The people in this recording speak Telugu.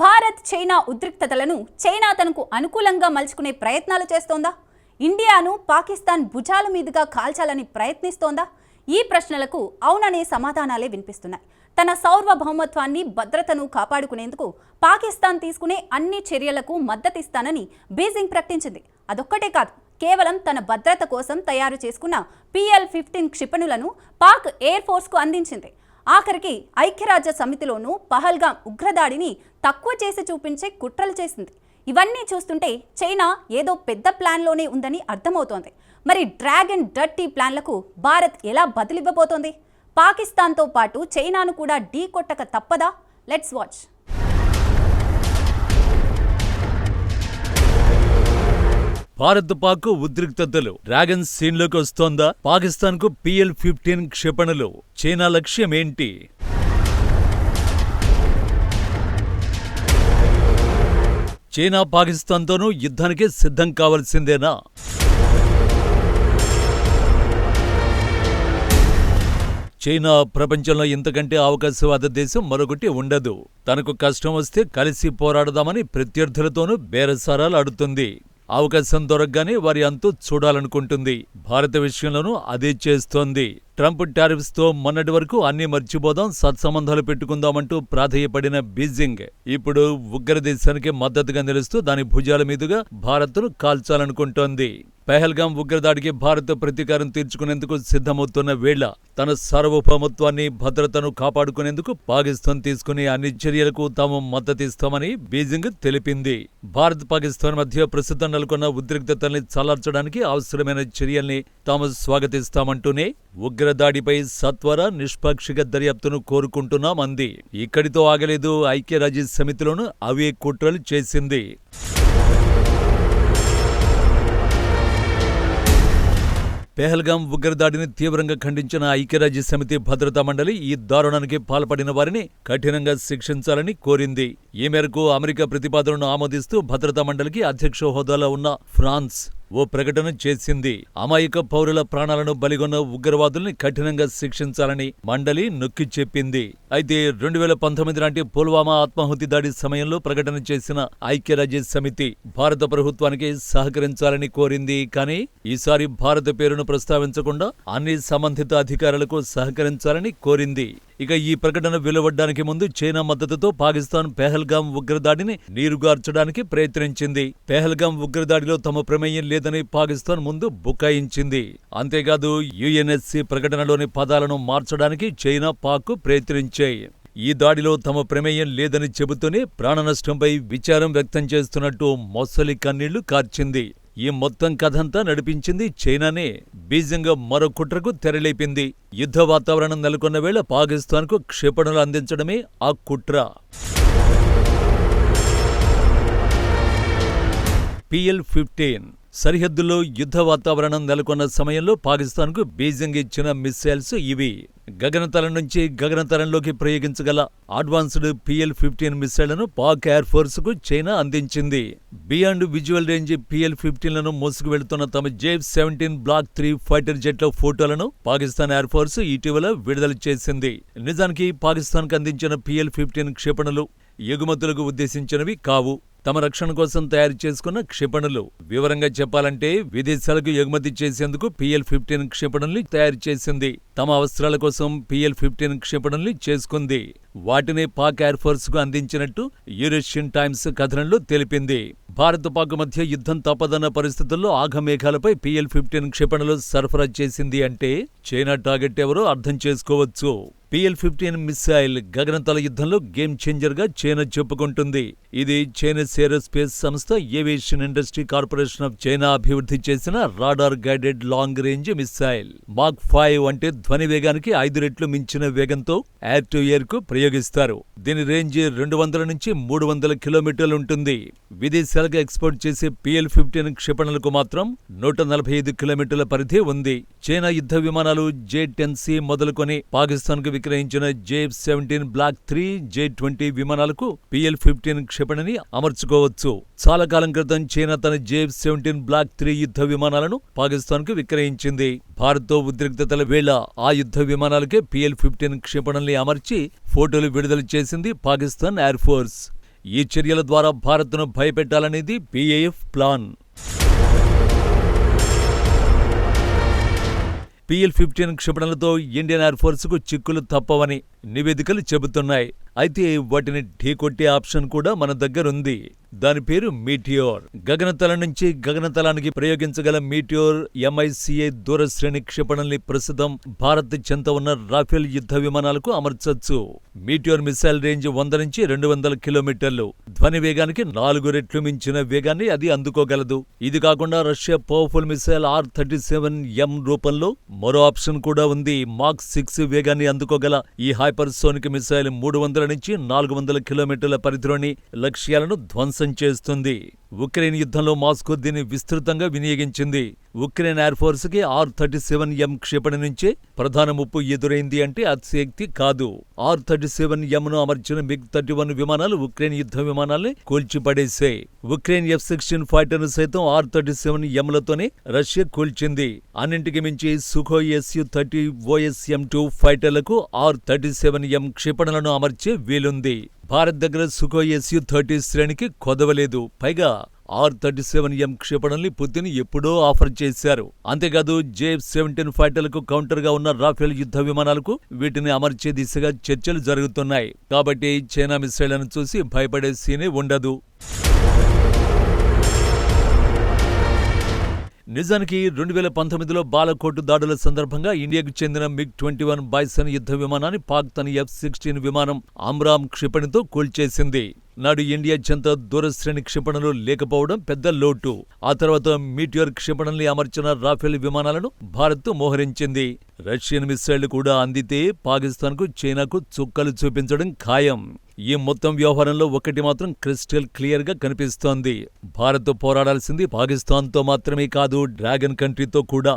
భారత్ చైనా ఉద్రిక్తతలను చైనా తనకు అనుకూలంగా మలుచుకునే ప్రయత్నాలు చేస్తోందా? ఇండియాను పాకిస్తాన్ భుజాల మీదుగా కాల్చాలని ప్రయత్నిస్తోందా? ఈ ప్రశ్నలకు అవుననే సమాధానాలే వినిపిస్తున్నాయి. తన సార్వభౌమత్వాన్ని భద్రతను కాపాడుకునేందుకు పాకిస్తాన్ తీసుకునే అన్ని చర్యలకు మద్దతిస్తానని బీజింగ్ ప్రకటించింది. అదొక్కటే కాదు, కేవలం తన భద్రత కోసం తయారు చేసుకున్న PL-15 క్షిపణులను పాక్ ఎయిర్ ఫోర్స్కు అందించింది. ఆఖరికి ఐక్యరాజ్య సమితిలోనూ పహల్గాం ఉగ్రదాడిని తక్కువ చేసి చూపించే కుట్రలు చేసింది. ఇవన్నీ చూస్తుంటే చైనా ఏదో పెద్ద ప్లాన్లోనే ఉందని అర్థమవుతోంది. మరి డ్రాగన్ డర్టీ ప్లాన్లకు భారత్ ఎలా బదులివ్వబోతోంది? పాకిస్తాన్తో పాటు చైనాను కూడా ఢీ కొట్టక తప్పదా? Let's watch. భారత్ పాక్ ఉద్రిక్తతలు డ్రాగన్ సీన్లోకి వస్తోందా? పాకిస్తాన్ కు PL-15 క్షిపణులు. చైనా లక్ష్యం ఏంటి? చైనా పాకిస్తాన్తోనూ యుద్ధానికి సిద్ధం కావాల్సిందేనా? చైనా ప్రపంచంలో ఇంతకంటే అవకాశవాద దేశం మరొకటి ఉండదు. తనకు కష్టం వస్తే కలిసి పోరాడదామని ప్రత్యర్థులతోనూ బేరసారాలు ఆడుతుంది. అవకాశం దొరకగానే వారి అంతు చూడాలనుకుంటుంది. భారత విషయంలోనూ అదే చేస్తోంది. ట్రంప్ టారిఫ్స్ తో మొన్నటి వరకు అన్ని మర్చిపోదాం, సత్సంబంధాలు పెట్టుకుందామంటూ ప్రాధేయపడిన బీజింగ్ ఇప్పుడు ఉగ్రదేశానికి మద్దతుగా నిలుస్తూ దాని భుజాల మీదుగా భారత్ను కాల్చాలనుకుంటోంది. పహల్గాం ఉగ్రదాడికి భారత్ ప్రతీకారం తీర్చుకునేందుకు సిద్ధమవుతున్న వేళ తన సార్వభౌమత్వాన్ని భద్రతను కాపాడుకునేందుకు పాకిస్తాన్ తీసుకునే అన్ని చర్యలకు తాము మద్దతిస్తామని బీజింగ్ తెలిపింది. భారత్ పాకిస్తాన్ మధ్య ప్రస్తుతం నెలకొన్న ఉద్రిక్తతల్ని చల్లార్చడానికి అవసరమైన చర్యల్ని తాము స్వాగతిస్తామంటూనే ఉగ్రదాడిపై సత్వర నిష్పాక్షిక దర్యాప్తును కోరుకుంటున్నామంది. ఇక్కడితో ఆగలేదు. ఐక్యరాజ్య సమితిలోనూ అవే కుట్రలు చేసింది. పహల్గాం ఉగ్రదాడిని తీవ్రంగా ఖండించిన ఐక్యరాజ్య సమితి భద్రతా మండలి ఈ దారుణానికి పాల్పడిన వారిని కఠినంగా శిక్షించాలని కోరింది. ఈ మేరకు అమెరికా ప్రతిపాదనను ఆమోదిస్తూ భద్రతా మండలికి అధ్యక్ష హోదాలో ఉన్న ఫ్రాన్స్ ఓ ప్రకటన చేసింది. అమాయక పౌరుల ప్రాణాలను బలిగొన్న ఉగ్రవాదుల్ని కఠినంగా శిక్షించాలని మండలి నొక్కి చెప్పింది. అయితే 2019 నాటి పుల్వామా ఆత్మాహుతి దాడి సమయంలో ప్రకటన చేసిన ఐక్యరాజ్య సమితి భారత ప్రభుత్వానికి సహకరించాలని కోరింది. కానీ ఈసారి భారత పేరును ప్రస్తావించకుండా అన్ని సంబంధిత అధికారులకు సహకరించాలని కోరింది. ఇక ఈ ప్రకటన వెలువడ్డానికి ముందు చైనా మద్దతుతో పాకిస్తాన్ పహల్గాం ఉగ్రదాడిని నీరుగార్చడానికి ప్రయత్నించింది. పహల్గాం ఉగ్రదాడిలో తమ ప్రమేయం లేదని పాకిస్తాన్ ముందు బుకాయించింది. అంతేకాదు UNSC ప్రకటనలోని పదాలను మార్చడానికి చైనా, పాక్ ప్రయత్నించాయి. ఈ దాడిలో తమ ప్రమేయం లేదని చెబుతూనే ప్రాణనష్టంపై విచారం వ్యక్తం చేస్తున్నట్టు మొసలి కన్నీళ్లు కార్చింది. ఈ మొత్తం కథంతా నడిపించింది చైనానే. బీజింగ్ మరో కుట్రకు తెరలేపింది. యుద్ధ వాతావరణం నెలకొన్న వేళ పాకిస్తాన్కు క్షిపణులు అందించడమే ఆ కుట్ర. PL-15 సరిహద్దుల్లో యుద్ధ వాతావరణం నెలకొన్న సమయంలో పాకిస్తాన్కు బీజింగ్ ఇచ్చిన మిస్సైల్స్ ఇవి. గగనతలం నుంచి గగనతలంలోకి ప్రయోగించగల అడ్వాన్స్డ్ PL-15 మిస్సైళ్లను పాక్ ఎయిర్ ఫోర్స్ కు చైనా అందించింది. బియాండ్ విజువల్ రేంజ్ PL-15లను మోసుకు వెళుతున్న తమ J-17 బ్లాక్ 3 ఫైటర్ జెట్ల ఫోటోలను పాకిస్తాన్ ఎయిర్ ఫోర్స్ ఇటీవల విడుదల చేసింది. నిజానికి పాకిస్తాన్కు అందించిన PL-15 క్షిపణులు ఎగుమతులకు ఉద్దేశించినవి కావు. తమ రక్షణ కోసం తయారు చేసుకున్న క్షిపణులు. వివరంగా చెప్పాలంటే విదేశాలకు ఎగుమతి చేసేందుకు PL-15 క్షిపణుల్ని తయారు చేసింది. తమ అవసరాల కోసం PL-15 క్షిపణుల్ని చేసుకుంది. వాటిని పాక్ ఎయిర్ ఫోర్స్ కు అందించినట్టు యూరేషియన్ టైమ్స్ కథనంలో తెలిపింది. భారత్ పాక్ మధ్య యుద్ధం తప్పదన్న పరిస్థితుల్లో ఆఘమేఘాలపై PL-15 క్షిపణులు సరఫరా చేసింది అంటే చైనా టార్గెట్ ఎవరో అర్థం చేసుకోవచ్చు. PL-15 మిస్సైల్ గగనతల యుద్ధంలో గేమ్ చేంజర్ గా చైనా చెప్పుకుంటుంది. ఇది చైనీస్ ఏరోస్పేస్ సంస్థ aviation industry corporation of China అభివృద్ధి చేసిన radar guided long range missile. Mach 5 అంటే ధ్వని వేగానికి 5 రెట్లు మించిన వేగంతో ఎయిర్ టు ఎయిర్ కు ప్రయోగిస్తారు. దీని రేంజ్ 200 నుంచి 300 కిలోమీటర్లు ఉంటుంది. విదేశాలకు ఎక్స్పోర్ట్ చేసే PL-15 క్షిపణులకు మాత్రం 145 కిలోమీటర్ల పరిధి ఉంది. చైనా యుద్ధ విమానాలు J-10C మొదలుకొని పాకిస్తాన్ కు విక్రయించిన J-17 బ్లాక్ 3, J-20 విమానాలకు PL-15 క్షిపణిని అమర్చుకోవచ్చు. చాలా కాలం క్రితం చైనా తన J-17 బ్లాక్ 3 యుద్ధ విమానాలను పాకిస్తాన్ కు విక్రయించింది. భారత్తో ఉద్రిక్తతల వేళ ఆ యుద్ధ విమానాలకే PL-15 క్షిపణుల్ని అమర్చి ఫోటోలు విడుదల చేసింది పాకిస్తాన్ ఎయిర్ ఫోర్స్. ఈ చర్యల ద్వారా భారత్ను భయపెట్టాలనేది PAF ప్లాన్. PL-15 క్షిపణులతో ఇండియన్ ఎయిర్ ఫోర్స్కు చిక్కులు తప్పవని నివేదికలు చెబుతున్నాయి. అయితే వాటిని ఢీకొట్టే ఆప్షన్ కూడా మన దగ్గరుంది. దాని పేరు మీటియోర్. గగనతలం నుంచి గగనతలానికి ప్రయోగించగల మీటియోర్ MICA దూరశ్రేణి క్షిపణుల్ని ప్రస్తుతం భారత్ చెంత ఉన్న రాఫెల్ యుద్ధ విమానాలకు అమర్చొచ్చు. మీటియోర్ మిసైల్ రేంజ్ 100 నుంచి 200 కిలోమీటర్లు. ధ్వని వేగానికి 4 రెట్లు మించిన వేగాన్ని అది అందుకోగలదు. ఇది కాకుండా రష్యా పవర్ఫుల్ మిసైల్ R-37M రూపంలో మరో ఆప్షన్ కూడా ఉంది. మాక్ 6 వేగాన్ని అందుకోగల ఈ హైపర్సోనిక్ మిసైల్ 300 నుంచి 400 కిలోమీటర్ల పరిధిలోని లక్ష్యాలను ధ్వంసం చేస్తుంది. ఉక్రెయిన్ యుద్ధంలో మాస్కో దీన్ని విస్తృతంగా వినియోగించింది. ఉక్రెయిన్ ఎయిర్ ఫోర్స్ కి R-37M క్షిపణి నుంచే ప్రధాన ముప్పు ఎదురైంది అంటే అతిశయోక్తి కాదు. R-37M ను అమర్చిన MiG-31 విమానాలు ఉక్రెయిన్ యుద్ధ విమానాల్ని కూల్చిపడేశాయి. ఉక్రెయిన్ F-16 ఫైటర్ను సైతం R-37Mలతోనే రష్యా కూల్చింది. అన్నింటికి మించి సుఖోయ్ Su-30 OSM-2 ఫైటర్లకు R-37M క్షిపణులను అమర్చే వీలుంది. భారత్ దగ్గర సుఖోయ్ Su-30 శ్రేణికి కొదవలేదు. పైగా R-37M క్షిపణుల్ని పుతిన్ ఎప్పుడో ఆఫర్ చేశారు. అంతేకాదు JF-17 ఫైటర్లకు కౌంటర్గా ఉన్న రాఫెల్ యుద్ధ విమానాలకు వీటిని అమర్చే దిశగా చర్చలు జరుగుతున్నాయి. కాబట్టి చైనా మిసైళ్లను చూసి భయపడే సీనే ఉండదు. నిజానికి 2019లో బాలకోట్ దాడుల సందర్భంగా ఇండియాకు చెందిన MiG-21 బైసన్ యుద్ధ విమానాన్ని పాక్ తన F-16 విమానం అమ్రామ్ క్షిపణితో కూల్చేసింది. నాడు ఇండియా చెంత దూరశ్రేణి క్షిపణులు లేకపోవడం పెద్ద లోటు. ఆ తర్వాత మీటియోర్ క్షిపణుల్ని అమర్చిన రాఫెల్ విమానాలను భారత్ మోహరించింది. రష్యన్ మిసైళ్లు కూడా అందితే పాకిస్తాన్కు చైనాకు చుక్కలు చూపించడం ఖాయం. ఈ మొత్తం వ్యవహారంలో ఒకటి మాత్రం క్రిస్టల్ క్లియర్ గా కనిపిస్తోంది. భారత్ పోరాడాల్సింది పాకిస్తాన్తో మాత్రమే కాదు, డ్రాగన్ కంట్రీతో కూడా.